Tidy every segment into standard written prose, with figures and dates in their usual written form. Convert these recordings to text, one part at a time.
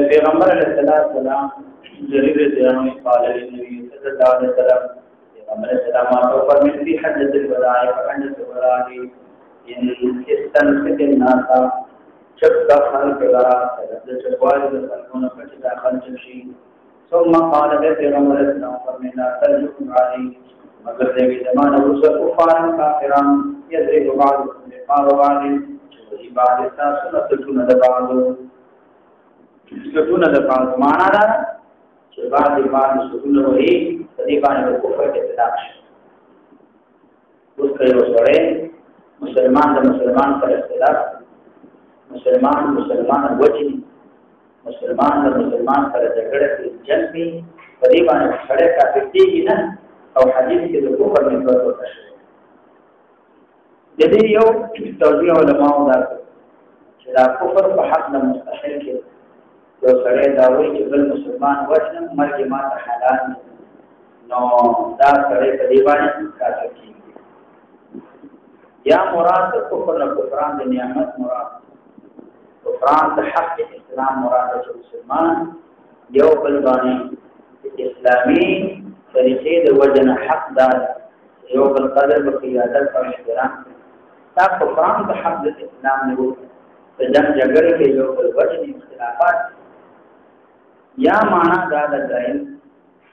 پیغمبر علیہ السلام جرير الدين قال للنبي صلى الله عليه وسلم پیغمبر السلام فرمائے في حجۃ الوداع حجۃ الوداع ان استنفق الناس شق خلق را جواد الخلقون فجدا خلق شيء ثم قال پیغمبر السلام فرمائے تلکم علی مگر دې زمانہ رسول کفار کافرون یذرب بعضهم بقار بعض بعض سنتون د بعضو سنتون د بعض معنا دا چې بعض سنتون وایي په دې باندې کفر کې اطلاق شي اوس کله سره مسلمان د مسلمان پر اختلاف مسلمان وجني مسلمان د مسلمان پر جګړه کې جنگ په دې باندې سره کافر دي نه او حدیث کې د کفر نسبت ورته شوی د دې یو توضیح علماء دا چې دا کفر په حق د مستحیل کې یو سره دا وایي چې بل مسلمان وجنه مرګ ما ته حلال نو دا سره په دې باندې کافر کیږي یا مراد کفر نه کفران د نعمت مراد کفران د حق اسلام مراد چې مسلمان یو بل باندې اسلامي طریقې د وجنه حق دار یو بل قدر په قیادت او احترام تا کفران د حق د اسلام نه وو د جنگ جګړه کې یو بل وجنه اختلافات یا معنا دا د ځای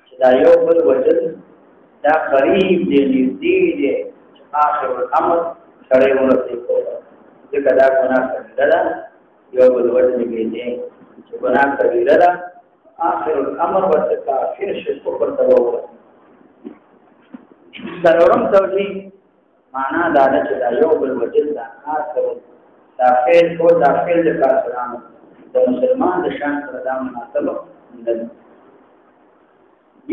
چې دا یو بل وجن دا قریب دی نږدې دی آخر الامر سره ورته کوي ځکه دا ګناه کړل یو بل وجن کې دی چې ګناه کړل آخر الامر ورته کافر شي په پرتاوه ضرورم توجیه معنا دا چې دا یو بل وجل دا آخر داخل کو داخل د کافرانو د مسلمان د شان سره دا مناسبه نه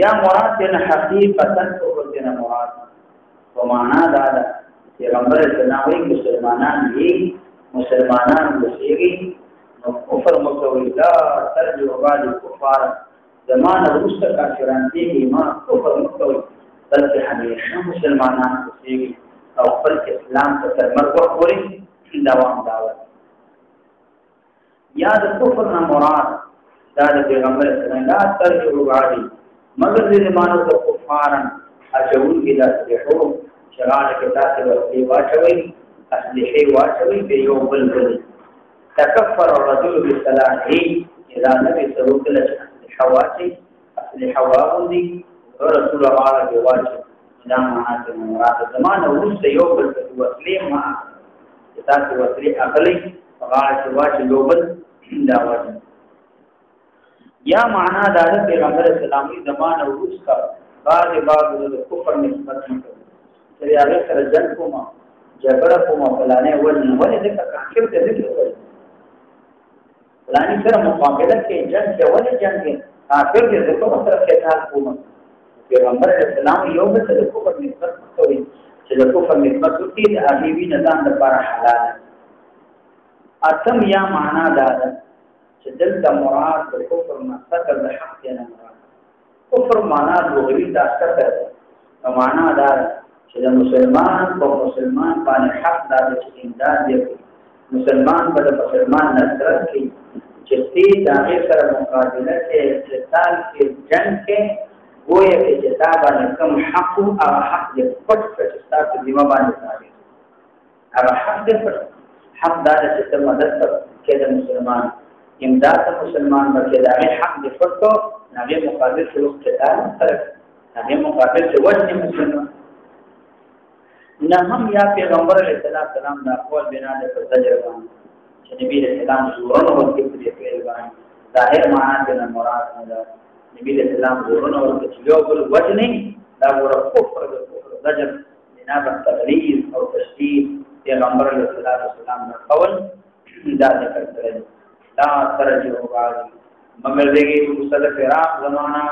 یا مراد نه حقیقتا او دنه مراد و معنا دا پیغمبر اسلام وی مسلمانان وسیږي نو کفر مکوي لا ترجو بعد الكفار زمانه رسل کافران دي ما کفر مکوي بلکې همیشه مسلمانان وسیږي او خپل اسلام ته تر مرګ پورې دوام داوت یا د کفر نه مراد دا د پیغمبر اسلام لا ترجو بعد مگر دې زمانه د کفارن اجول کې داسې هو شران کې تاسو ورته واچوي اصلي واچوي به یو بل تكفر الرجل بالصلاه اذا نبي سلوك الحواتي اصل حواوندي رسول الله جواز دا معنا مراد زمانه ورسته یو بل وسلې ما تاسو وسلې اخلي هغه واچ یو بل دا وایي یا معنا دا د پیغمبر اسلامي زمانه ورسته بعد د کفر نسبت کوي چې هغه سره جنگ کوم جګړه کوم فلانه ولې د کافر ته ذکر کوي فلانی سره مقابله کې جنگ کې ولې جنگ کې کافر دې د کوم سره قتال کوم پیغمبر اسلام یو به د کفر نسبت کوي چې د کفر نسبت کوي د حبيبي نظام لپاره حلال اتم یا معنا دا چې دلته مراد د کفر نسبت د حق نه مراد کفر معنا لغوي دا څه ده نو معنا دا چې د مسلمان په مسلمان باندې حق دا چې امداد دی مسلمان په مسلمان نصرت کې چې دې دغه سره مقابله کې قتال کې جنگ کې وایي چې دا باندې کوم حق او حق دې پټ چې تاسو دې ما باندې راځي هغه حق دې پټ حق دا چې مدد کې د مسلمان امداد مسلمان باندې دا حق دې پټ نه مقابل شروع قتال سره نه مقابل چې وجه مسلمان نه هم یا پیغمبر علیہ السلام دا اقوال بنا د تجربه چې نبی علیہ السلام زورونه ورته په دې پیل باندې ظاهر معنا د مراد نه ده نبی علیہ السلام زورونه ورته یو بل وجه نه دا ور کفر د رجل جناب تغلیظ او تشدید پیغمبر علیہ السلام دا قول دا ذکر کړل دا ترجمه وایي مگر دغه مصطلح فراق زمانہ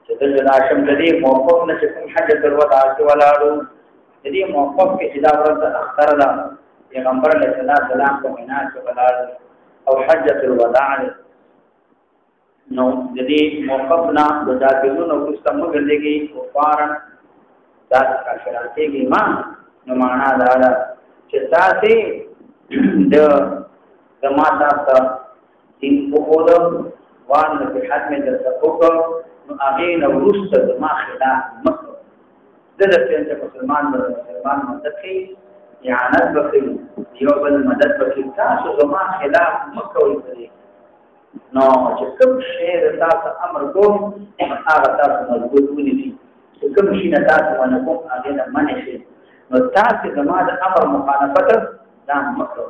چې د راشم د دې موقف نه چې حجۃ الوداع ولاړو دې موقف کې چې دا ورته اختر ده پیغمبر علیه السلام په مینا کې ولاړ او حجۃ الوداع نو دې موقف نه د ذاتونو نو مستمر ګرځي کفارن دا کافرانه کې ما نو معنا دا ده چې تاسې د زما تاسو دین په هوده وان په حد مې د تفوق نو هغه نو وروسته زما خلاف مکه د دې مسلمان مدد کوي اعانت وکړي یو بل مدد وکړي تاسو زما خلاف مکه وکړي نو چې کوم شی د تاسو امر کوم هغه تاسو مضبوط ونیسئ چې کوم شی نه تاسو باندې کوم هغه نه منع شي نو تاسو زما د امر مخالفت دا مکه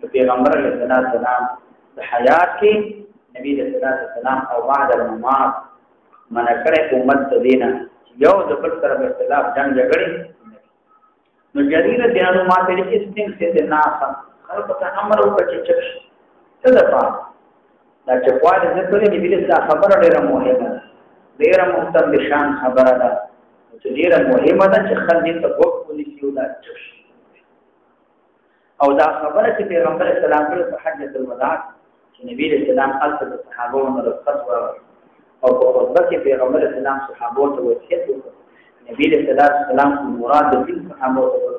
د پیغمبر علیه السلام د حیات کې نبی صلی الله علیه وسلم او بعد الممات منع کړی امت دینه یو د بل سره په اختلاف جنگ جګړې نو جریره دینو ماته دې استین څه نه خلق ته امر وکړي چې څه ده دا چې قواعد ذکر دي بل څه خبره ډیره مهمه ده ډیره مهمه شان خبره ده چې ډیره مهمه ده چې خلک دې ته وګوري چې دا او دا خبره چې پیغمبر اسلام په حجۃ الوداع چې نبی رسول الله خپل صحابه او رسول او په خطبه کې پیغمبر اسلام صحابه ته وصیت وکړ نبی رسول الله مراد د دین صحابه ته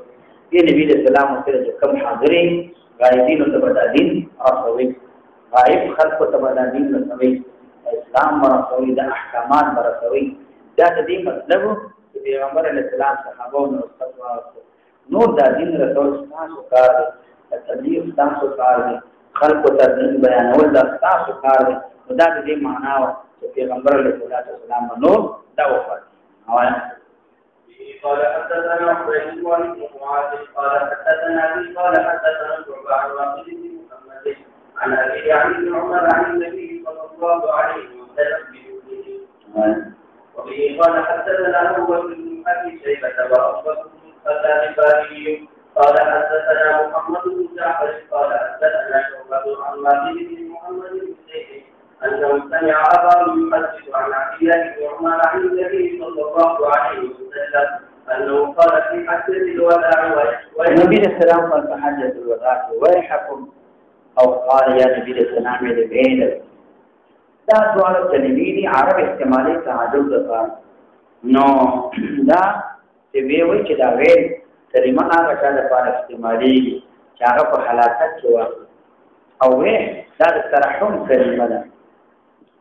یې نبی رسول الله سره کوم حاضرین غایبین ته بدادین رسوي غایب خلق ته بدادین رسوي اسلام رسوي د احکامات رسوي دا د دې مطلب چې پیغمبر اسلام صحابه او رسول نور د دین رسول تاسو کار دی تبلیغ تاسو کار دی خلق ته دین بیانول تاسو کار دی دا د دې معنا چې پیغمبر علیه السلام نو دا وفات قال حدثنا عبيد الله بن معاذ قال حدثنا ابي قال حدثنا شعبة عن واقد بن محمد عن ابي عن ابن عمر عن النبي صلى الله عليه وسلم بمثله وبه قال حدثنا ابو بكر بن ابي شيبة وابو بكر بن الباري قال حدثنا محمد بن جعفر قال حدثنا شعبة عن واقد بن محمد بن زيد أنه سمع أبا يحدث عن عبد الله بن عمر عن النبي صلى الله عليه وسلم أنه قال في حجة الوداع النبي صلى الله عليه وسلم قال في حجة الوداع ويحكم أو قال يا نبي السلام لبعيد دا سؤال التنبيني عرب استعمالي تعجب دفار نو دا تبيوي چې دا غیر کلمه هغه چا دفار استعمالي چې هغه په حلاکت کې واقع او ویح دا د ترحم کلمه ده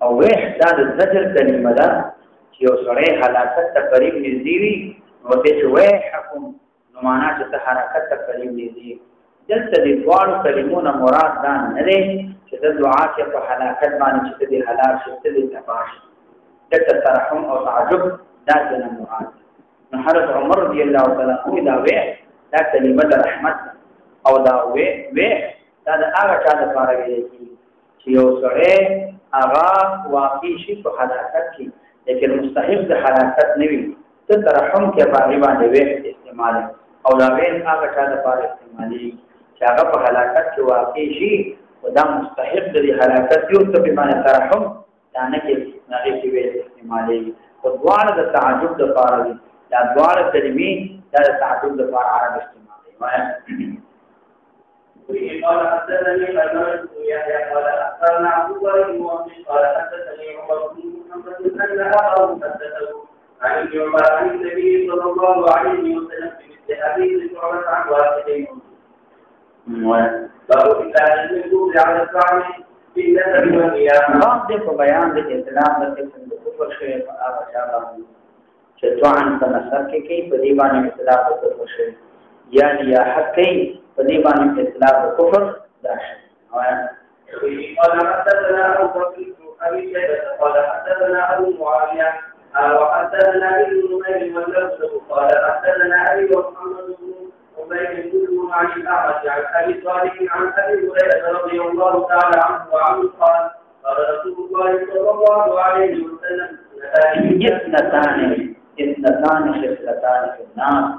او ویح دا د زجر کلمه ده چې یو سړی حلاکت ته قریب نږدې وي نو ته چې ویحکم نو معنا چې ته حرکت ته قریب نږدې دلته د دواړو کلمو نه مراد دا نه دی چې د دعا کې په حلاکت باندې چې د هلاک شي ته د تباش دلته ترحم او تعجب دا نه مراد نو حضرت عمر رضی الله تعالی عنہ دا ویح دا کلمه د رحمت او دا ویح دا د هغه چا لپاره ویل کېږي چې یو سړی هغه واقع شي په حلاکت کې لیکن مستحق د حلاکت نه وي ته ترحم کې باندې باندې ویح استعمال او دا ویح هغه چا لپاره استعمالي چې هغه په حلاکت کې واقع شي او دا مستحق د حلاکت یو ته به باندې ترحم دا نه کې هغه کې ویح استعمالي او دواړه د تعجب لپاره دي دا دواړه کلمې د تعجب لپاره عرب استعمالي قال حدثني حماد بن يحيى قال اخبرنا عبد الله بن وهب قال حدثني عمر بن محمد ان اباه حدثه عن ابن عمر عن النبي صلى الله عليه وسلم بمثل حديث شعبة عن واحدين باب كتاب المندوب على الطعام في النسب والقيامه باب دې په بیان د اسلام د قسم د کفر شوی په هغه شابه چې طعن په نسب کې کوي په دې باندې اختلاف وکړي شي یا حق کوي فديبان الإسلام والكفر داخل. قال حدثنا أبو بكر بن أبي شيبة قال حدثنا أبو معاوية وحدثنا ابن نمير واللفظ قال حدثنا أبي ومحمد بن عبيد كلهم عن الأعمش عن أبي صالح عن أبي هريرة رضي الله تعالى عنه وعنه قال قال رسول الله صلى الله عليه وسلم اثنتان خصلتان في الناس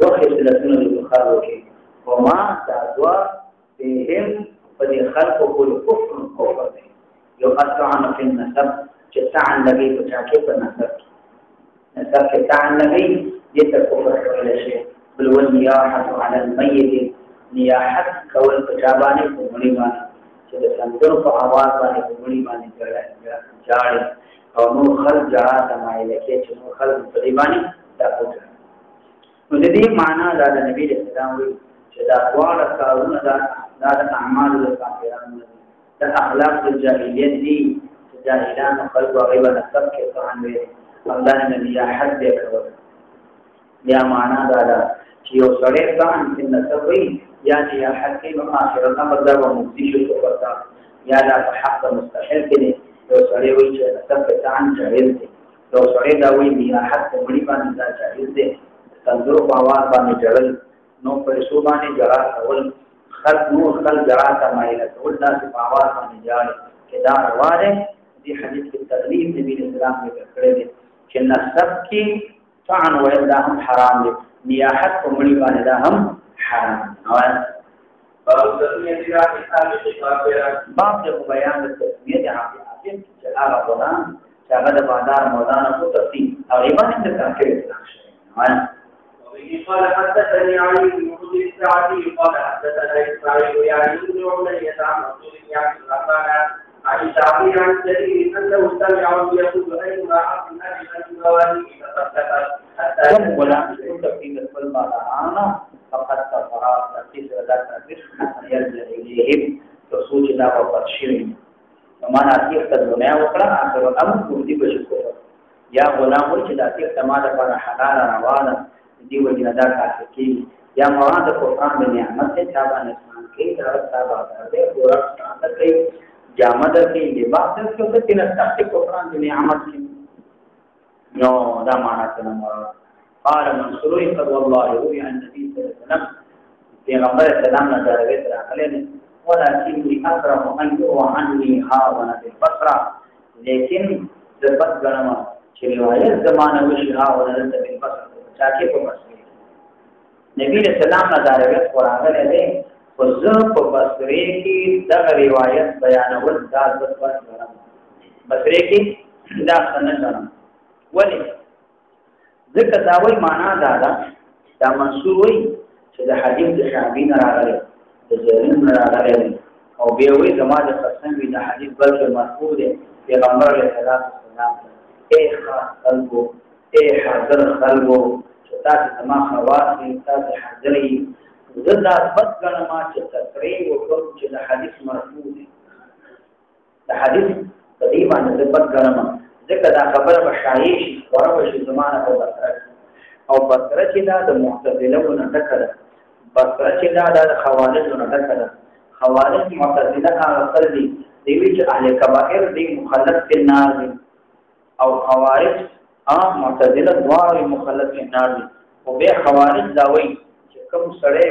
دو خصلتون للخلق وما تعدوا بهم فدي خلق كل كفر به يقطعن في النسب جتعن لغي بتاكي بالنسب نسب جتعن لغي يتكفر ولا شيء بل والنياحة على الميت نياحة كول كتاباني كموليباني جدا سندر فعوارباني كموليباني جاري او نور خلق جارا تمائي لكي نور خلق مطلباني دا قدر نو د دې معنا دا د نبی رسول الله چې دا دواړه کارونه دا د اعمال د کافرانو دي د اخلاق د جاهلیت دي چې جاهلان خلق او غیبه نسب کې ځان وي الله نبی یا حد کول یا معنا دا چې یو سړی ځان چې نسب وي یا چې یا حد کې نو اخرت نه بدل او مفتی شو ورته یا دا حق مستحيل کې یو سړی وي چې نسب ځان جاهل دي یو سړی دا وي یا حد مړي باندې دا جاهل دي تندرو په आवाज باندې جړل نو پر سو باندې جړا کول خلق نور خلق جړا کمایله ټول داس په आवाज باندې جړل کې دا روانه دي حدیث کې تغلیب نبی اسلام کې کړی دي چې نسب کې طعن ویل دا هم حرام دي نیاحت په مړي باندې دا هم حرام باب د بیان د تسمیه د حقیقت چې هغه قرآن چې هغه د بازار موضوع کو تفصیل او ایمان د تفسیر اصلاح قال حدثني علي بن حجر الساعدي قال حدثنا اسماعيل يعني بن عمية عن رسول الله صلى الله عليه عن الشعبي عن جرير انه سمعه يقول ايما عبد النبي بن مواليه فصدقت حتى ولا كنت في مثل ما رانا فقد كفر تقيس ذات حتى يرجع اليهم رسول الله وبشرهم وما ناتي الدنيا وقرا اخر الامر كودي بشكر يا غلام ورجدا تي تماده پر حلال روانه دی وجنه دا کار کوي یا مراد قرآن د نعمت ته چابان اسمان کې دا صاحب ده پورا ستاسو کې جامد کې لباس کې څه تینه تخت قرآن د نعمت کې نو دا معنا څه مراد قال منصور صلى الله عليه النبي صلى الله عليه وسلم پیغمبر اسلام نه دروي تر اخلي ولكن اكره ان يروى عني هاونا بالبصره لیکن ضبط غنما چې روایت زمانه وشي هاونا بالبصره چاکه په بصره نبی رسول الله نه دروي قرآن له خو زه په بصره کې دا روایت بیانول دا ضبط غنما بصره کې دا څنګه غنما ولی ذکر دا وی معنا دا منصور وی چې د حدیث د شعبی نه راغلی د جریر نه راغلی او بیا وی زما د قسم وی د حدیث بلکې مرفوع دی پیغمبر علیه السلام اے خاص خلقو اے حاضر خلقو چې تاسو زما خواص دي تاسو حاضرې زه دا بد ګڼم چې تقریر وکړم چې د حدیث مرفوع دی د حدیث په دې باندې بد ګڼم ځکه دا خبره بشایع شي ورو شي زمانه په بصره او بصره چې دا د معتزله نه ټکره بصره چې دا د خوارج نه ټکره خوارج معتزله هغه خلک دي چې اهل کبائر دي مخلد فی النار دي او خوارج معتزله دواړه مخلد فی النار دي او به خوارج دا وایي چې کوم سړی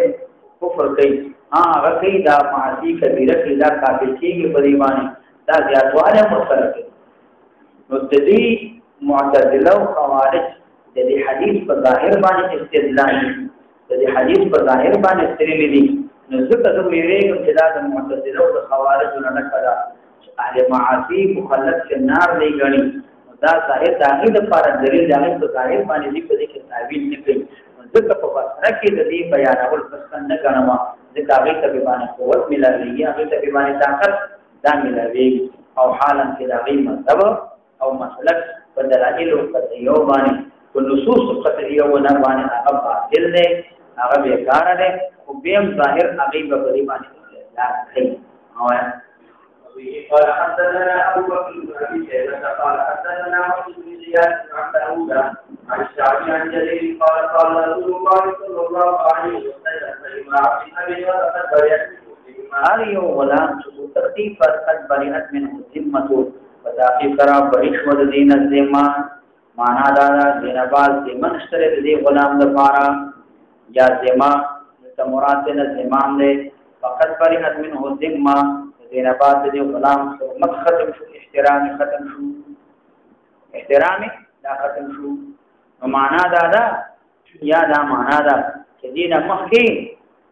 کفر کوي هغه کوي دا معاصی کبیره کې دا کافر کېږي په دی باندې دا زیاتواله مسله کوي نو د دې معتزله او خوارج د دې حدیث په ظاهر باندې استدلال دي د دې حدیث په ظاهر باندې استدلال دي نو ځکه زه ویریږم چې دا د معتزله او د خوارج نه کړه چې اهل معاصی مخلد فی النار دی غني دا ظاهر داخلي لپاره دلیل دی په ظاهر باندې دې په دې کې تعویل نه کوي ځکه په بصره کې د دې بیانول پسند نه غنم ځکه هغه ته باندې قوت ملایي هغه ته باندې طاقت دا ملایي او حالا کې دا غي مطلب او مسلک په دلایل او قطعیو باندې په نصوص قطعیو نه باندې هغه باطل دی هغه بیکار دی او بیم ظاهر هغه په دې باندې لا کوي او قال حدثنا ابو بكر بن ابي شيبه قال حدثنا محمد بن زياد عن داوود عن الشعبي عن جرير قال قال رسول الله صلى الله عليه وسلم فيما عبد ابي وقد برئت هر یو غلام چې تکلیف قد برئت منه ذمته وتاقي کرا بهش ود دین ذمہ معنا دا دینبال ذمن شتره دې غلام لپاره یا ذمہ ته مراد نه ذمام دې فقط برئت منه ذمہ دینبال دې غلام مت ختم شو احترام ختم شو احترام دا ختم شو معنا دا یا دا معنا دا چې دینه مخکې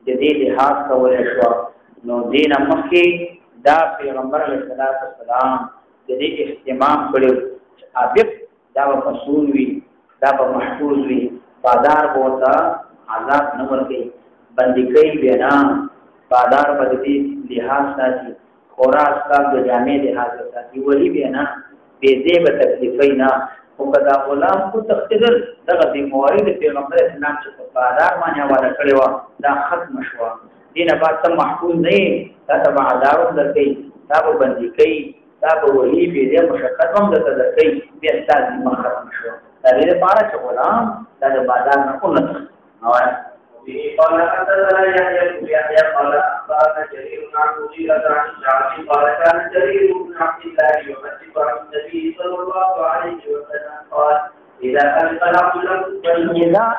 د دې لحاظ کول شو نو دینه مخکې دا پیغمبر علیه السلام د دې اهتمام کړو چې عابد دا په مسؤل وي دا په محفوظ وي بازار بوته آزاد نه ورکي بندي کوي بنا بازار بدې لحاظ ساتي خوراک کا د جامع لحاظ ساتي ولي بنا به دې به تکلیفي نه او کدا غلام کو تختیدل دغه د موارد پیغمبر اسلام چې په بازار باندې حواله کړی و دا ختم شو دینه بعد ته محفوظ نه دا تبع دارو درته دا به بندي کوي دا به وਹੀ به دې مشقت هم درته درکې بیا ستاسو ختم شو دا دې لپاره چې غلام دا د بازار نه کوله او قال حدثنا يحيى بن يحيى قال اخبرنا جرير عن مغيرة عن الشعبي قال كان جرير بن عبد الله يحدث عن النبي صلى الله عليه وسلم قال اذا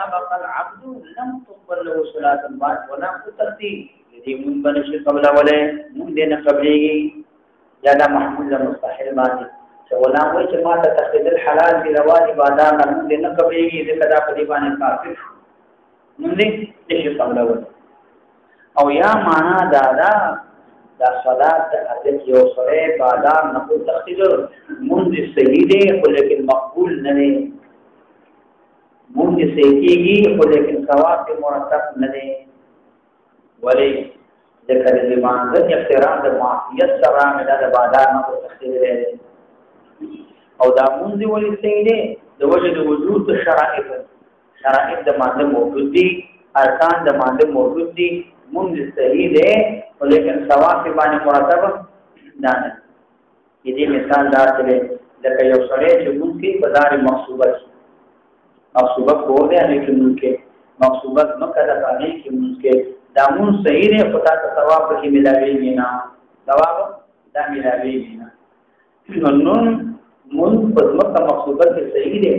أبقى العبد لم تقبل له صلاة بعد ولا تقضي دې مون باندې قبل اوله مون دې نه قبليږي یا دا محمود مستحيل باندې چې غلام وایي چې ما ته تخدید الحلال دی رواج بادار نه مون دې نه قبليږي ځکه دا په دې باندې کافر مون دې قبل اوله او یا معنا دا صلات د حدث یو سره بادار نه کو تخدید مون دې صحیح دی خو لیکن مقبول نه دی مون دې صحیح کیږي خو لیکن ثواب دې مرتب نه دی ولی ذکر زمان د احترام د معصیت سره مې د بازار نه تخدید لري او دا مونږ ولی څنګه دي د وجه د وجود شرایط د باندې موجود دي ارکان د باندې موجود دي مونږ صحیح دي ولیکن ثواب باندې مرتب نه نه دې مثال دا چې د یو سره چې مونږ کې بازار مقصوبه کو دي ان کې مونږ کې مقصوبه مکه د باندې کې مونږ کې دا مون صحیح دی خدا ته ثواب کې ملاويږي نه ثواب دا ملاويږي نه نن مون په مکه مقصوبه کې صحیح دی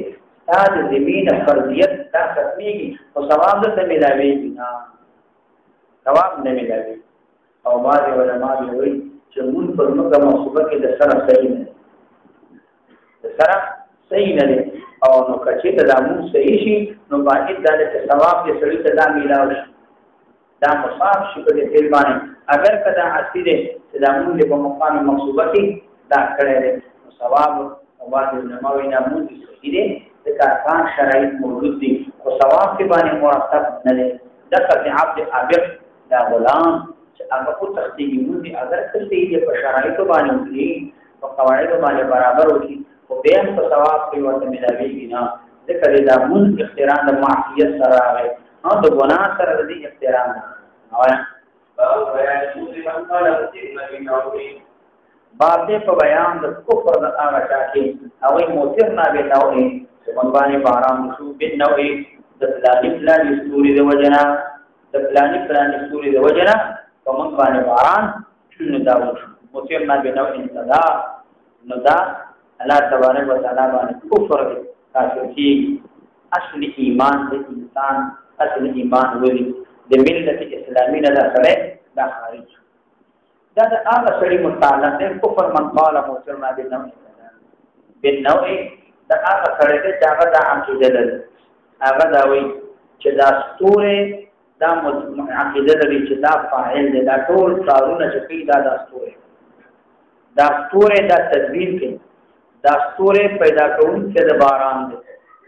تاج زمين فرضیت دا ختميږي او ثواب ته ملاويږي نه ثواب نه ملاوي او بعض علماء وایي چې مون په مکه مقصوبه کې د سره صحیح نه دی او نو کچې ته دا مون صحیح شي نو باید دا چې ثواب دې سړي ته دا ملاوي دا مصاب شي په دې فعل باندې اگر کدا اصلي دې چې دا مونږ په مقام مقصوبه کې دا کړی دی ثواب او باندې نماوي نه مونږ صحیح دي د کارخان شرایط موجود دي او ثواب کې باندې مرتب نه دي د قبل عبد عابد دا غلام چې هغه په تخصیص مونږ اگر کله دې په شرایط باندې وکړي او قواعد باندې برابر وکړي او بیا په ثواب کې ورته ملاويږي نه ذکر دا مونږ اختیار د معصیت سره راغی او د ګناه سره د احترام باب دې په بیان د کفر د هغه چا کې او موثر نه به نوې چې باندې باران شو به نوې د فلاني استوري د وجنا د فلاني استوري د وجنا په من باندې باران شنو دا موثر نه به نوې صدا نو دا الله تبارک وتعالى باندې کفر دی کافر کی اصل ایمان د انسان اصل ایمان ولي د ملت اسلامي نه سره دا خارج دا د هغه سړي متعلق دی کفر من قال موثرنا بالنوع دا هغه سړي چې هغه د عقیده لري هغه دا وایي چې دا ستوره دا عقیده لري چې دا فاعل دی دا ټول کارونه چې کوي دا ستوره دا تدبیر کوي دا ستوره پیدا کوونکی د باران دی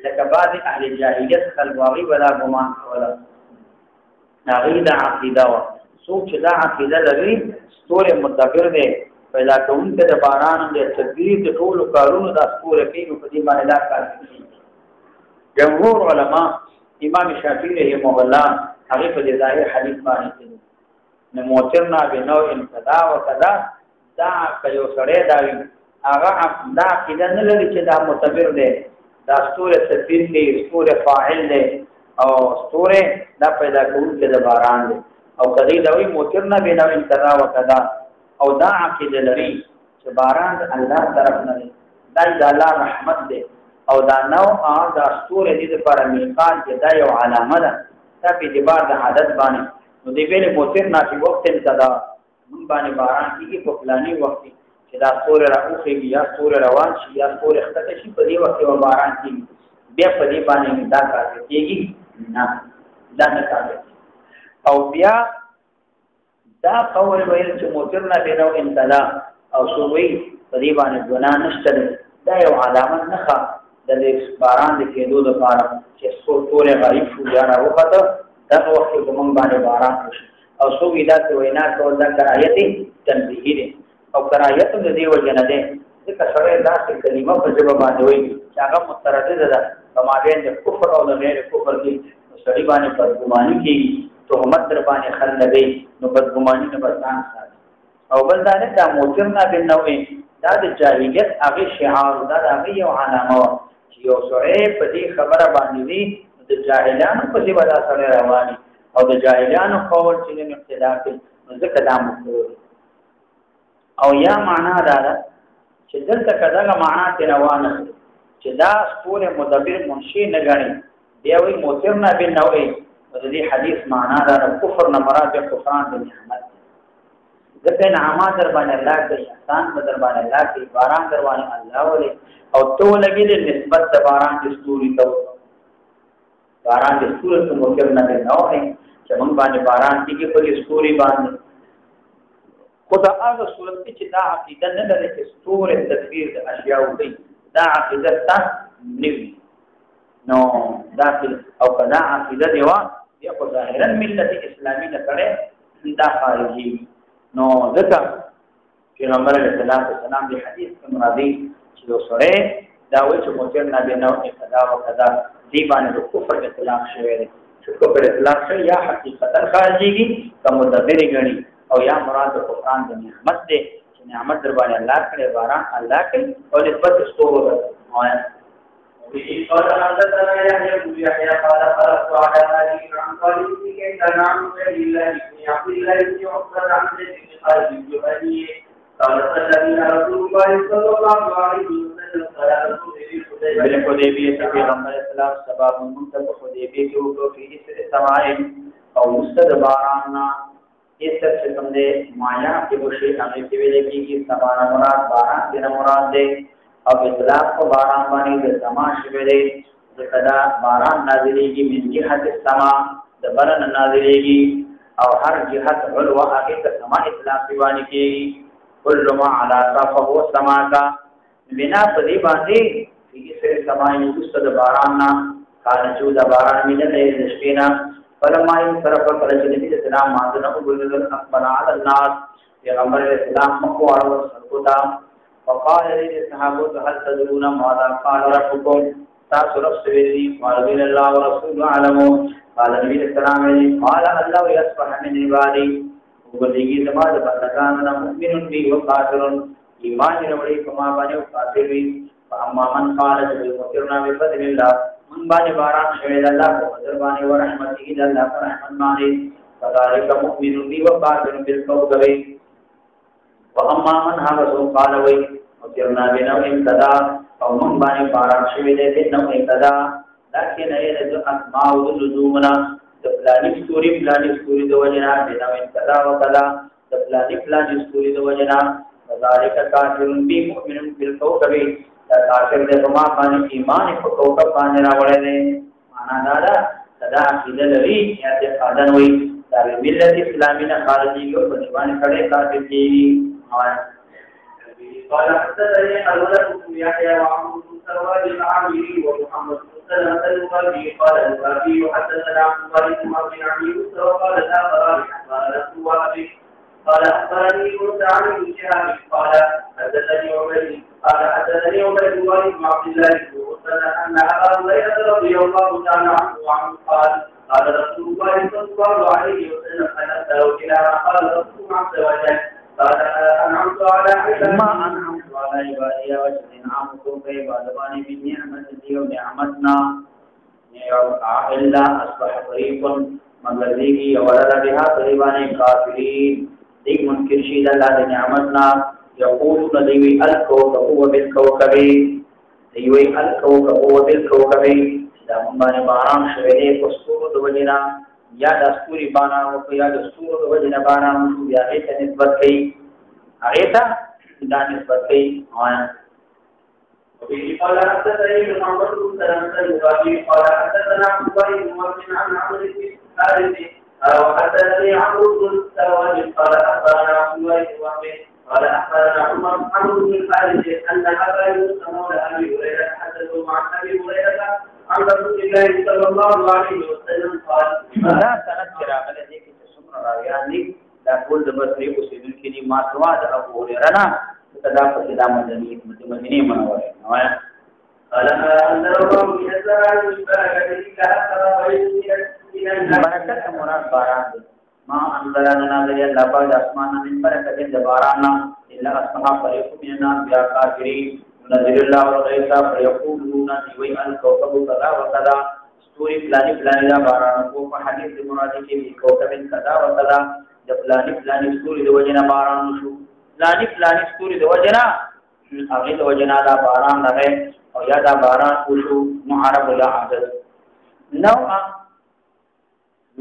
لکه بعض اهل جاهلیت خلواغي ولا ګمان کوله هغه د عقیده و څوک چې دا عقیده لري ستوره مدبر دی پیدا کوونکی د باران دی تدبیر د ټول کارونو د ستوره کوي په دې باندې دا کار کوي جمهور علما امام شافعي رحمه الله هغه په ظاهر حدیث باندې کوي نو موثرنا بنو انقضا وکذا دا کيو سره دا هغه دا عقیده نه لري چې دا متبر دی دا ستوره تدبیر کوي ستوره فاعل دی او ستوره دا پیدا کوونکی د باران دی او کدی دا وی موثرنا بنو انقضا وکذا او دا عقیده لري چې باران د الله طرف نه دی دا د الله رحمت دی او دا نو دا ستوره دې لپاره میقات دا یو علامه ده چې په اعتبار د عادت باندې نو دې ویل موثرنا په وخت انقضا من باندې باران کیږي په فلاني وخت چې دا ستوره راوخي یا ستوره روان شي یا ستوره ختته شي په دې وخت و باران کیږي بیا په دې باندې دا کار کیږي نه دا نه کوي او بیا دا قول ویل چې موثرنا بنو انقضا او سووي په دې باندې ګناه نشته دا یو علامه نه ښه د باران د کېدو لپاره چې ستوره غریب شو یا راوخته دا وخت په موږ باندې باران وشي او سووي دا څه وینا کول دا کرایت تنبیهی دی او کرایت د دې وجه نه ده ځکه سره داسې کلمه په ژبه باندې وایي چې هغه متردده ده په مابین د کفر او د غیر کفر کې سړي باندې بدګماني کېږي تهمت در باندې خل لګوي نو بدګماني نه بردان ساتي او بل دا نه دا موترنا بالنوع دا د جاهلیت هغه شعار دا د هغه یو علامه وه چې یو سړی په دې خبره باندې وي د جاهلانو په دې ودا سره رواني او د جاهلانو قول چې نه ابتدا کوي نو ځکه دا مکروه او یا معنا دا ده چې دلته کداغه معنا ته روانه چې دا ټول مدبر منشي نه غني بیا وی موترنا بالنوع د دې حدیث معنا دا کفر نه مراد کفران د نعمت ځکه نعمت در باندې الله کوي احسان در باندې الله کوي باران در باندې الله ولي او تو لګي نسبت د باران د ستوري ته باران د ستوري ته موترنا بالنوع چې موږ باندې باران کیږي په ستوري باندې خدا هغه صورت کې چې دا عقیده نه لري چې ستوري تدبیر د اشیاء کوي دا عقیده تاسو نوي نو دا او کدا عقیده دیوا یا په ظاهرا ملت اسلامي نه کړي دا خارجي نو ځکه پیغمبر علیه السلام دی حدیث کې مرادي چې یو سره دا وایي چې موږ نه به نو کدا او کدا دی باندې د کفر اطلاق شوی دی چې کفر اطلاق شوی یا حقیقتا خارجي کوم مدبر غني او یا مراد قرآن د نعمت دی چې نعمت در باندې الله کړي باران الله کوي او نسبت ستورو ده وفي قال حدثنا يحيى بن يحيى قال قرأت على هذه عن قال كيف نعم لله بن عبد الله بن عقبة عن زيد بن خالد الجهني قال صلى رسول الله صلى الله عليه وسلم صلاة بالحديبية في پیغمبر اسلام سبب منتب حدیبیه کې وکړو په اسره سماعي او مستد باراننا اس سے تم نے مایا کے بشی ہمیں کی ویلے کی سبحان مراد باران دین مراد دے اب اطلاق کو باران بانی دے سما شویلے ذکدا باران نازلے کی من جہت السما دبرن نازلے کی او ہر جہت علو آگے کا سما اطلاق دیوانی کی کل ما علی صفه السما کا بنا پدی باندې کی سر سما یوست باران نا کان چود باران من دے دشینا فلما انصرف فرجل السلام ماذن ابو اقبل على الناس پیغمبر اسلام مکو اور سرگودا وقال للصحابه هل تدرون ماذا قال ربكم تاسرف سويدي قال الله ورسوله علم قال النبي السلام قال الله يصبح من عبادي وبلغي زما د بندگان مؤمن بي وكافر ایمان وروړي کما باندې کافر وي اما من قال وكرنا بفضل الله من باندې باران شوی د الله په فضل باندې او رحمت دې الله پر رحمت باندې فذلك مؤمن بي وكافر بالكوكب واما من هذا قال وي وكرنا بنو ابتدا او من باندې باران شوی دې نو ابتدا لكن ايه اسماء اللزومنا دپلانی ستوري د وجنا بنو ابتدا وکلا دپلانی ستوري د وجنا فذلك كافر بي مؤمن بالكوكب کافر دې په ما باندې ایمان په کوکب باندې راوړل دي معنا دا ده صدا عقیده لري یا دې قادن وي دا ملت اسلامي نه خارجي یو په ځوان کړي کافر دي قال حدثني الولد بن يحيى وعمرو بن سواد العامري ومحمد بن سلمة البخاري قال البخاري حدثنا عبد الله بن عبد العزيز وقال لا قال رسول قال أخبرني موسى عن ابن شهاب قال حدثني عبيد الله بن عبد الله بن مسلم أن أبا هريرة رضي الله تعالى عنه قال رسول الله صلى الله عليه وسلم فنزلوا إلى ما قال ربكم عز وجل قال أنعمت على عبادي وأنعمت بعبادي بنعمتي ونعمتنا إلا أصبح فريق مگر دیگی ولد بها طریبان کافرین دیگ منکر شید اللہ دی نعمتنا یقولون دیوی الکوکب و بالکوکب دیوی الکوکب و بالکوکب دا منبان باران شویده پستور دو وجنا یا دستوری باران وکو یا دستور دو وجنا باران وکو یا غیتا نسبت کئی غیتا دا نسبت کئی آیا وفي قال حدثني محمد بن سلمة البخاري قال حدثنا عبد الله بن مسلم عن عمرو بن حارث وحدثني عمرو بن سواد قال اخبرنا عبد الله بن وهب قال اخبرنا عمرو بن الحارث ان ابا يوسف مولى ابي هريره حدثه عن ابي هريره عن رسول الله صلى الله عليه وسلم قال لا سنذكر على ذلك سمر راويان لا كل بصري وسيدل كني ما سواد ابو هريره تدافع الى مدنيه مدینه منوره نوایا قال أنزل الله من السماء بركة إلا أثر من برکت مراد باران دی ما انزلنا نازل الله پاک اسمان من برکت د باران الا اصحاب فريق من الناس يا كافرين نزل الله الغيث فيقولون وي الكوكب كذا وكذا ستوري فلاني لا باران کو په حدیث مراد کې کوكب كذا وكذا د فلاني ستوري د وجنه باران شو فلاني ستوري د وجنه هغه د وجنه دا باران راغی او یا دا باران شو معرب لا عدد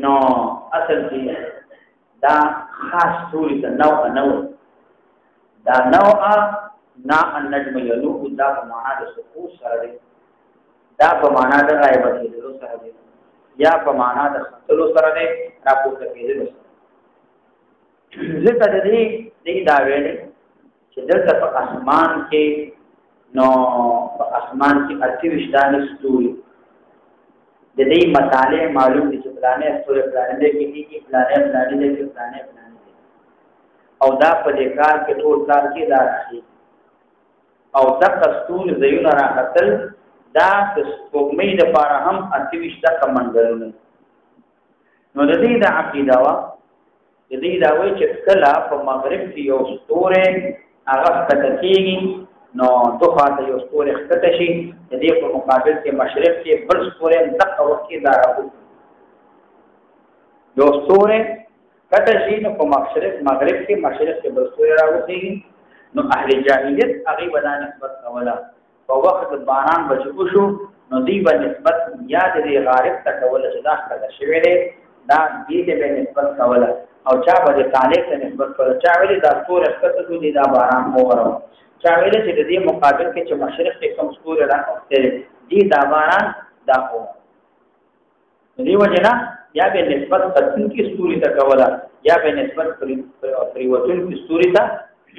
نو اصل کې دا خاص ستوري د نوع دا نوع نا النجم یلوح دا په معنا د سقوط سره دی دا په معنا د غیبت کېدلو سره دی یا په معنا د خطلو سره دی راپورته کېدلو سره ځکه د دې دا ویل چې دلته په اسمان کې نو په اسمان کې 28 ستوري د دې مطالعه معلوم دي چې پلانې ستوري پلانې دي کې پلانې دي پلانې او دا په دې کار کې ټول کار کې دا شي او دا ستوري زيونه راختل دا د سپوږمۍ لپاره هم 28 کمنډلونه نو د دې د عقیده وا د دې دا وایي چې کله په مغرب کې یو ستوره هغه کتکېږي نو دوه یو ستوره ښکته شي د دې په مقابل کې مشرق کې بل ستوره دغه وخت کې دا راځي یو ستوره کته شي نو په مغرب کې مشرق کې بل ستوره راځي نو اهل جاهلیت هغه باندې نسبت کوله په وخت باران بچو شو نو دی باندې نسبت یاد دی غارب ته کوله چې دا څنګه شوی دی دا دې ته نسبت کوله او چا باندې تعلق ته نسبت کوله چا ویلي دا ستوره ښکته دی دا باران وره چا ویل چې د دې مقابل کې چې مشرق کې کوم ستوره راځي دي دا باران دا هو دې وجنه یا به نسبت تکون کې ستوري ته کوله یا به نسبت پریوتون کې ستوري ته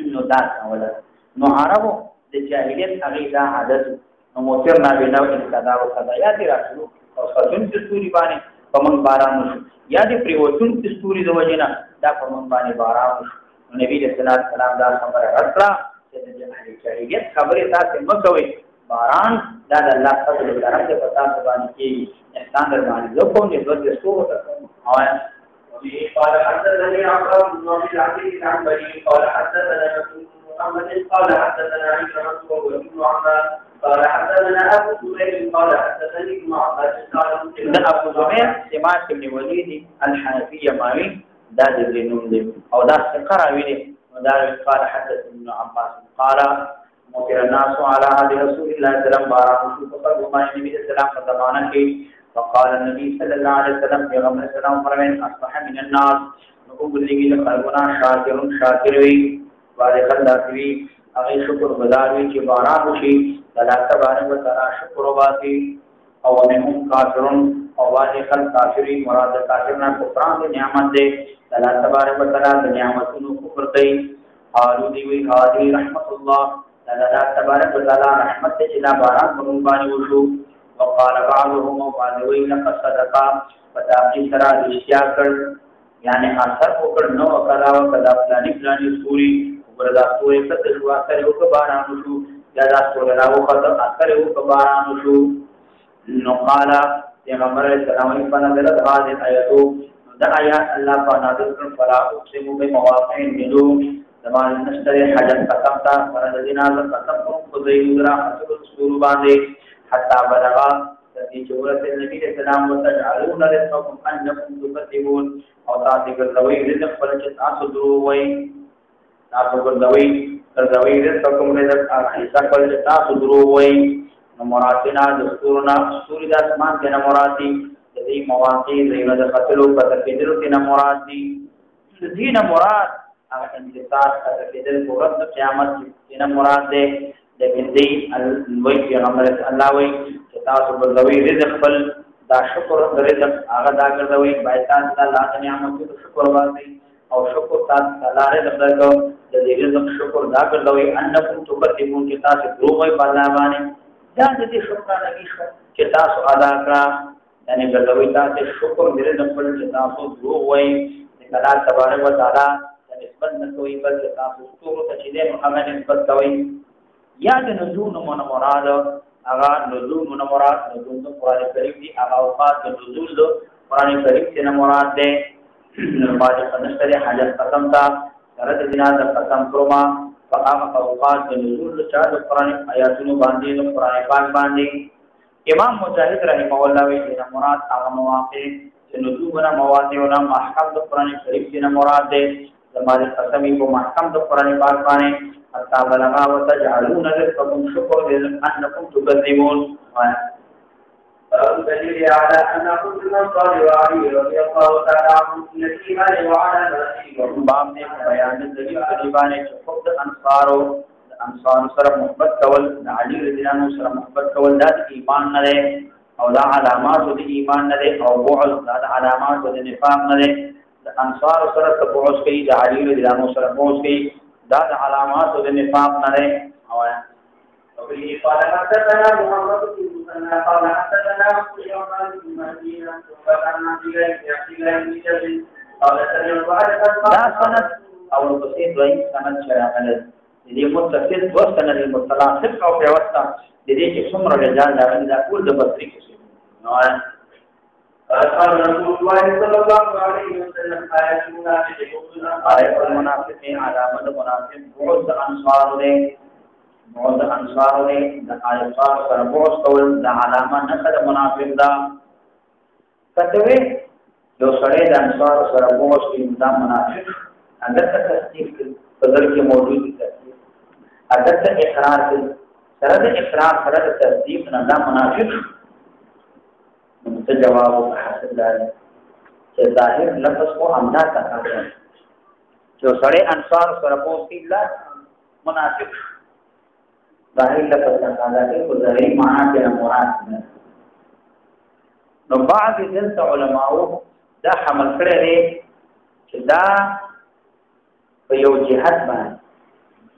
نو دا کوله نو عربو د جاهلیت هغه دا عادت نو موثر نه بنو انقضا او قضا یا دې راځو او ستون کې ستوري باندې پمن باران شو یا دې پریوتون کې ستوري د وجنه دا پمن باندې باران شو نبی رسول الله سلام دا خبره راځه د جاهلیت خبره تاسو مکوئ باران دا د الله فضل او کرم ته پتا باندې کې احسان در باندې لو کو نه ورته سو ته اوه قال حدثني عمرو بن عبد عن بني قال حدثنا محمد قال حدثنا عكرمة وابن عمر قال حدثنا ابو زبير قال حدثني ابن عباس قال ابو زبير سماع بن وليد الحنفي ماوي دا د نوم دی او دا څنګه راوي قال حدثنا ابن عباس قال مطر الناس على هذه رسول الله صلى الله عليه وسلم باران فقد وما النبي صلى الله عليه وسلم زمانه فقال النبي صلى الله عليه وسلم پیغمبر اسلام فرمائے اصبح من الناس وبلغي لقلبنا شاکر وی وارخ داخوی هغه شکر گزار وی چې باران وشي الله تبارک وتعالى شکر وباسي او منهم کافرون او وارخ کافری مراد کافرنا کفران نعمت دے الله تبارک وتعالى نعمتونو کفر کوي حالو دی وی حاضر رحمت الله الله تبارک وتعالى رحمت دې چې لا باران په باندې وشو وقال بعضهم وقالوا لقد صدقا فتاقي سرا رشتیا کړ یعنی اثر وکړ نو کدا فلانی سوري وردا سوري کته شو اثر یو کو باران شو یا دا سوري راو کته اثر یو کو باران شو نو قال پیغمبر اسلام په نظر د هغه آیاتو دا آیات الله په نازل کړ فلا اقسم بمواقع النجوم زمان نشتري حاجت قسم تا فرض دیناز قسم کو ذیرا حسب سور باندې حتى بلغا في جورة النبي صلى الله عليه وسلم وتجعلون رزقكم أنكم تكذبون أو تأتي بالروي رزق فلجت أصدروي تأتي بالروي رزقكم رزق عيسى فلجت أصدروي نمراتنا دستورنا سوري دا سمان كنا مراتي ذي مواقع زينا دا قتلوا فتكدروا كنا مراتي ذينا مرات انتصار فتكدر قرد قيامت كنا مراتي لیکن دی الوی پیغمبر الله وی چې تاسو بلوي رزق بل دا شکر رزق هغه دا ګرځوي بایتان الله نعمتونو شکر واسي او شکر تاسو الله رزق درکو د دې رزق شکر دا ګرځوي انکم تکذبون چې تاسو دروغ په الله باندې دا دې شکر نه شو چې تاسو ادا کړه یعنی ګرځوي تاسو شکر دې رزق بل چې تاسو دروغ وای الله تبارک وتعالى نسبت نه کوي بل تاسو ټول ته چې دې هغه نسبت کوي یا د نزول من مراد هغه نزول من مراد نزول د قران کریم دی هغه اوقات د نزول د قران کریم څخه مراد ده نو باندې پنځه حاجت قسم تا سره د جنازه قسم کړما فهغه اوقات د نزول د چا د قران آیاتونو باندې د قران پاک باندې امام مجاهد رحمه الله وی د مراد هغه مواقع چې نزول نه مواقع او محکم د قران کریم څخه مراد ده زماره قسمی په محکم د قران پاک باندې حتى بلغا وتجعلون رزقكم شكرا لأنكم تكذبون دليل على أن كل من قال وعلي رضي الله تعالى عنه التي عليه وعلى نفسه باب نے بیان دلیل قریبانے حب انصارو انصار سره محبت کول علی رضی الله عنه سره محبت کول د ایمان نه او دا علامات د ایمان نه او بعض د علامات د نفاق نه انصار سره تبعث کوي د علی رضی الله عنه سره تبعث کوي دا علامات د نفاق نه او وبه قال حدثنا محمد بن مسنى قال حدثنا سليمان بن مهدي وكان بن قال دا سند او بسيط وای سند شامل دي متصل و سند متلاصق او پیوستا د دې چې څومره رجال دا ټول د بصری کې نو قال رسول الله صلى الله عليه وسلم آية المنافقين علامة المنافق بعض أنصار له بعض أنصار له الأنصار سربوس قول ذا علامة نقد منافق ذا كتبه لو سريد أنصار سربوس في ذا منافق عندك تصديق بدل کے موجود تصديق عندك إقرار سرد إقرار سرد تصديق ذا منافق جواب حاصل دار چې ظاهر لفظ کو انداز تا جو سړی انصار سره پوښتنه لا منافق ظاهر لفظ تا دا کې په ظاهري معنا کې مراد نه نو بعض دلته علماء دا حمل کړی دی چې دا په یو جهاد باندې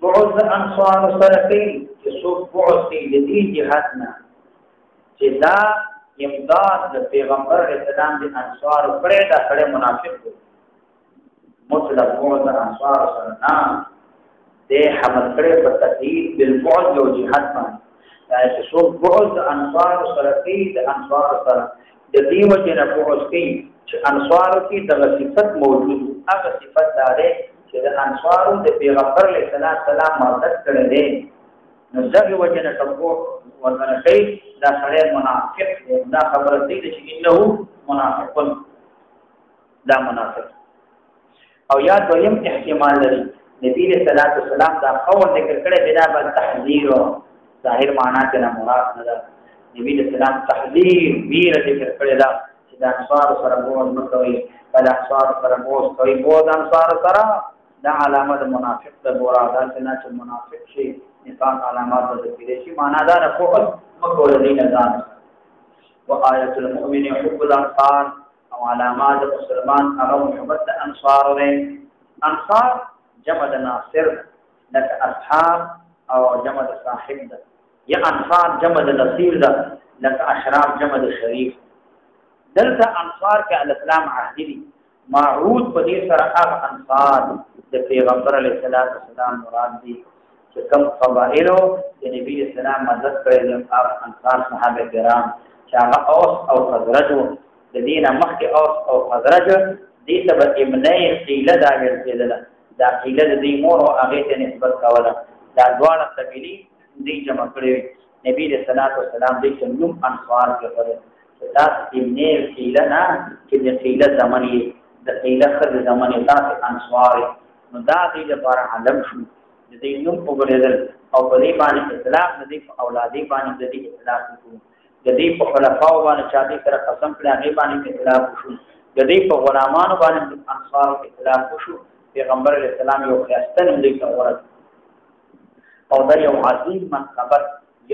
بعض انصار سره کوي چې څوک بعض دی د دې جهاد نه چې دا امداد د پیغمبر اسلام د انصار پرې دا سره منافق دي مطلق موږ د انصار سره نه د حمل کړي په تقدیر بالبعد او جهاد باندې دا چې څو بعد انصار سره کې د انصار سره د دې وجه نه پوښتنه کوي چې انصار کې د صفت موجود هغه صفت داره چې د انصار د پیغمبر اسلام مدد کړي دي نو ځکه وجه نه تبو ورنه کوي دا سره منافق دا خبره دې چې انه منافق دا منافق او یا دویم احتمال لري نبی صلی الله علیه وسلم دا قول ذکر کړی بنا بل تحذير ظاهر معنا کې نه مراد نه ده نبی صلی الله علیه وسلم تحذير ویر ذکر کړی دا چې د انصار سره بوز مکوي بل انصار سره بوز کوي بوز انصار سره دا علامه د منافق د مراده چې منافق شي نفاق علامات د دې شي معنا دا نه کوه مکول دین ځان وآية المؤمن حب الانصار او علامات مسلمان هغه محبت د انصار له انصار جمع د ناصر لك اصحاب او جمع د صاحب ده یا انصار جمع د نصير ده لك اشراف جمع د شریف دلته انصار کې الاسلام عهدي معروض په دې سره هغه انصار د پیغمبر علیه السلام مراد دي چې کوم قبایلو د نبی اسلام مدد کړي هغه انصار صحابه کرام چې هغه اوس او خزرج د دینه مخکې اوس او خزرج دې ته ابنای قیله دا ورسېدل دا قیله د دې مور او هغه ته نسبت کوله دا دواړه قبیلې دې جمع کړي نبی رسول الله دې کوم انصار کې کړي دا ابنای قیله نه چې د قیله زماني د قیله خر زماني تاسو انصار نو دا دې لپاره علم شو د دې نوم وګورئ او په دې باندې اطلاق د دې اولادې باندې د دې اطلاق وکړو د دې په خلفاو باندې چې دې سره قسم کړی هغه باندې اطلاق وشو د دې په غلامانو باندې انصار اطلاق وشو پیغمبر علیه السلام یو خاصتن دې کړو او دا یو عظیم منقبت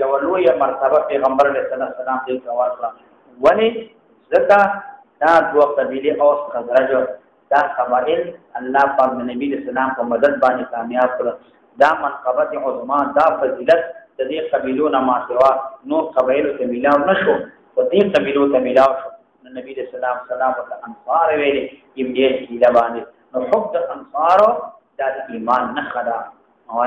یو لوی مرتبه پیغمبر علیه السلام دې کړو ولی ځکه دا دوه قبیله اوس خزرج دا قبائل الله پاک نبی اسلام په مدد باندې کامیاب کړ دا منقبت عظما دا فضیلت د دې قبیلو نه ما سوا نو قبایل ته ملاو نشو او دې قبیلو ته ملاو شو نبی اسلام سلام او انصار ویلي یې دې باندې نو حب د انصار د ایمان نه خدا او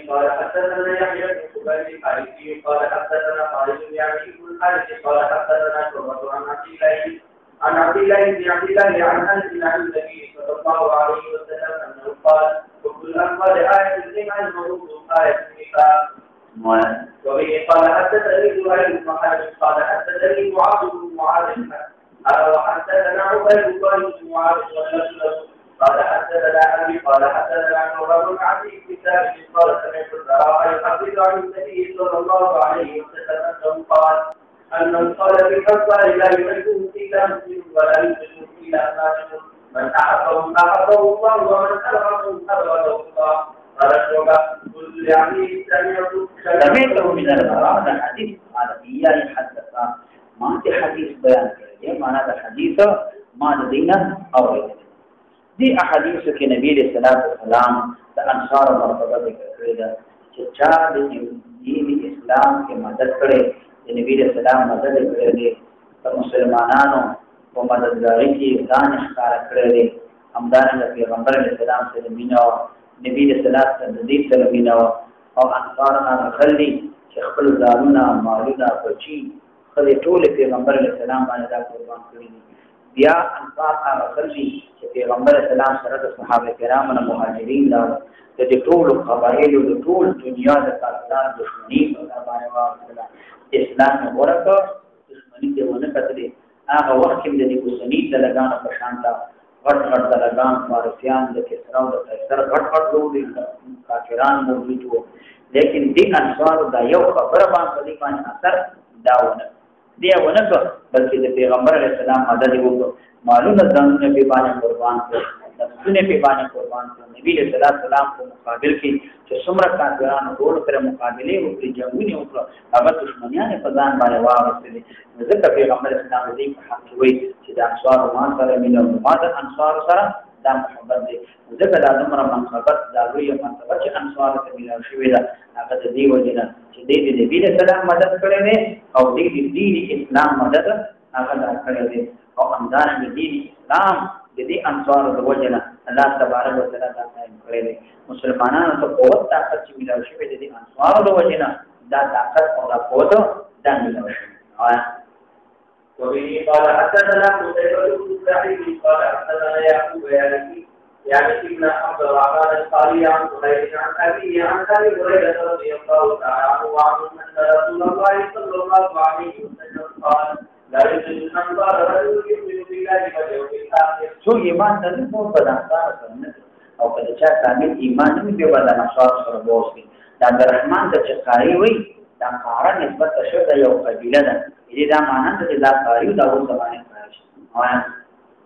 قال حدثنا يحيى بن خبيب الحارثي قال حدثنا خالد بن يعقوب بن الحارث قال حدثنا شعبة عن عبد الله بن عبد الله عن انس عن النبي صلى الله عليه وسلم انه قال وكل انفال آية الجمع الموضوع آية النفاق. وبه قال حدثني زهير بن حرب قال حدثني معاذ بن معاذ وحدثنا عبيد بن معاذ ولم قال حدثنا أبي قال حدثنا عمر بن عدي بن ثابت قال سمعت البراء يحدث عن النبي صلى الله عليه وسلم أنه قال في الأنصار لا يحبهم إلا مسلم ولا يحبهم إلا ناجم من أحبهم أحبه الله ومن أبغضهم أبغضه الله. قال شعبة قل يعني سمعته من البراء هذا حديث قال إياه حدثنا ما في حديث بيان كده معنى هذا حديث ما لدينا أو دي احادیث کې نبی صلی الله علیه وسلم د انصار مرتبه ذکر کړی دا چې چا د دین اسلام کې مدد کړي د نبی صلی الله علیه وسلم مدد کړی دی د مسلمانانو په مددګاری کې ځان ښکار کړی دی همدارنګه پیغمبر علیه السلام سره مینه نبی صلی الله علیه وسلم د دې سره مینه او انصار نه خلدي چې خپل ځانونه مالونه بچي خلې ټول پیغمبر علیه السلام باندې قربان کړی دي. بیا انصار هغه خلدي چې پیغمبر اسلام سره د صحابه کرامو نه مهاجرین دا د ټول قبایلو د ټول دنیا د کافرانو دښمنی په باندې واغله اسلام ورکه دښمنی ته ونه کتلې هغه وخت کې د کوسنی د لګانو په شان تا غټ د لګان فارسیان د کسرا او د قیصر غټ لوړ کافرانو موجود وو لیکن دې انصار دا یو خبره باندې اثر داونه دیونه بلکې د پیغمبر علیه السلام مدد وکړو معلومه ځانونه په باندې قربان کړو نفسونه په باندې قربان کړو نبی صلی الله علیه وسلم په مقابل کې چې څومره کافرانو ټول سره مقابله وکړي جنگونه وکړو هغه دښمنیان په ځان باندې واغستلي ځکه پیغمبر اسلام دې په حق وي چې د انصار ما سره مینه ما د انصار سره دا محبت دی ځکه دا دومره منقبت دا لوی مرتبه چې انصار ته ملو شوې ده هغه د دې وجنه چې دې د نبی صلی الله مدد کړې ده او دې د دین اسلام مدد هغه دا کړې ده او همدارنګه دین اسلام د دې انصار د وجنه الله تبارک وتعالى دا قائم کړی دی مسلمانانو ته قوت طاقت چې ملو شوې ده د انصار د وجنه دا طاقت او دا قوت دا ملو شوې. وبه قال حدثنا قتيبة بن سعيد قال حدثنا يعقوب يعني ابن عبد الرحمن القاري عن زهير عن أبيه عن أبي هريرة رضي الله تعالى عنه وعنه أن رسول الله صلى الله عليه وسلم قال لا يوجد الأنصار رجل يؤمن بالله واليوم الآخر. شو إيمان تنمو بدأنصار سنة أو قد شاء كامل إيمان تنمو بدأنصار سربوسي عبد الرحمن تشقاري وي دا قاره نسبت شو د یو قبیله ده دې دا معنی ته دا قاری دا و زمانه راځي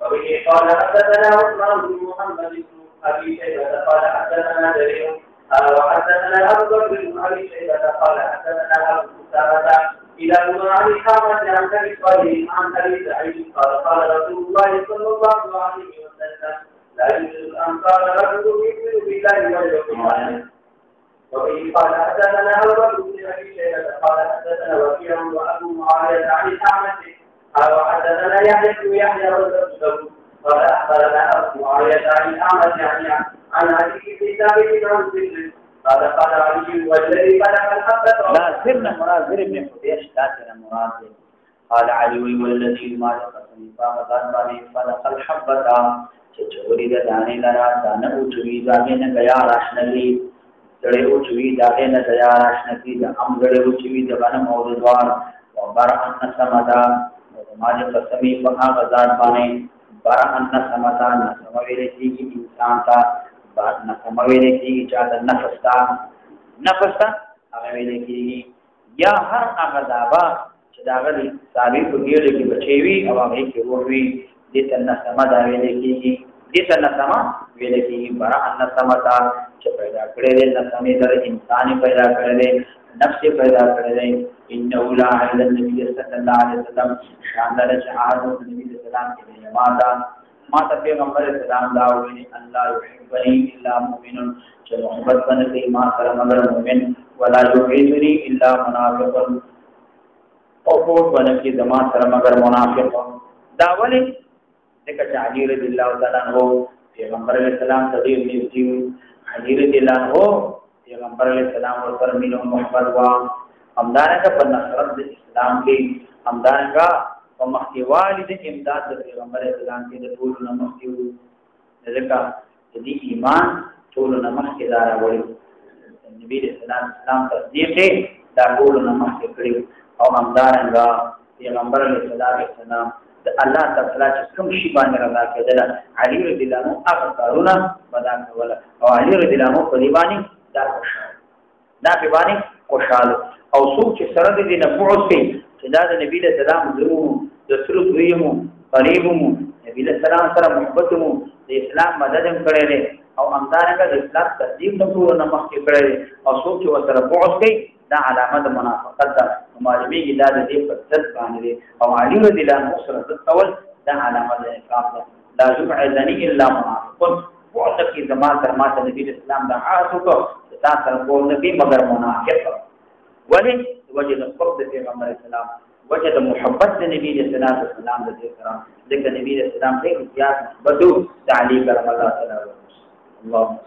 وبه قال حدثنا عثمان بن محمد بن ابي شيبه قال حدثنا جرير وحدثنا ابو بكر بن ابي شيبه قال حدثنا ابو اسامه الى ابن علي حامد عن ابي صالح عن ابي سعيد قال رسول الله صلى الله عليه وسلم لا يوجد الانصار رجل يؤمن بالله واليوم الاخر. وبه قال حدثنا ابو بكر بن ابي شيبه قال حدثنا وكيع وابو معاويه عن الاعمش قال حدثنا يحيى بن يحيى والزبد قال اخبرنا ابو معاويه عن الاعمش عن علي بن ثابت عن سر قال علي والذي خلق الحبه لا سرنا مراد زر ابن حبيش ذاتنا مراد قال علي والذي ما قسم فمدان بني خلق الحبه چچوري د دانه لرا دانه او چوي ځانه نه غیا راشنلی دړې او چوي دانه نه غیا راشنتی د ام دړې او چوي د باندې موجودوار او بر ان سمدا ماجه قسمي په هغه ځان باندې بر ان سمدا نه سموي چې انسان تا بعد نه سموي چې چا د نفس تا هغه ویل کې یا هر هغه دابا چې دا غلي ثابت په ګیړې کې بچوي او هغه کې وروي دې تنه سمدا ویل کې دې تنه سما ویل کې بر ان سمدا چې پیدا کړې دې نه سمې در انسان پیدا کړې دې نفس پیدا کړې دې انه لا اله الا النبي صلی الله علیه وسلم شاندار شهادت نبی صلی الله علیه وسلم ما ته پیغمبر اسلام دا ویلي الله يحبني الا مؤمن چې محبت باندې ما سره مگر مؤمن ولا يحبني الا منافق او په باندې زما سره مگر منافق دا ولي دغه علي رضی الله تعالی عنہ پیغمبر اسلام تدیر نیو علي رضی الله عنہ پیغمبر علیہ السلام ورسره مینه او محبت وا همدارنګه په نصرت د اسلام کې همدارنګه په مخکېوالي د امداد د پیغمبر علیہ السلام کې د ټولو نه مخکې وو ځکه د ایمان ټولو نه مخکې دا راوړي نبی رسول اسلام تصدیق دا ټولو نه مخکې کړی او همدارنګه پیغمبر علیہ السلام د الله تعالی چې کوم شی باندې رضا کېدل علي رضی الله عنه هغه کارونه بدا کول او علي رضی الله عنه په دی باندې دا خوشاله دا په باندې خوشاله او څوک چې سره د دې نه پوښتې چې دا د نبی له سلام زمو د سر دویمو قریبمو نبی له سلام سره محبتمو د اسلام مدد هم کړی او همدارنګه د اسلام تصدیق نه ټول نه مخکې کړی او څوک چې ورسره پوښتې دا علامه د منافقت ده معلومیږي دا د دې په ضد باندې او علي رضی الله عنه سره د قول دا علامه د نفاق ده لا يبعدني الا منافق وعده کې زمان تر ماته نبی اسلام دا عادت کو تاسو کول نه مگر منافق ولی وجد قرب پیغمبر اسلام وجد محبت نبی اسلام د ذکر ذکر نبی اسلام ته زیات محبت تعالی کرم الله تعالی اللهم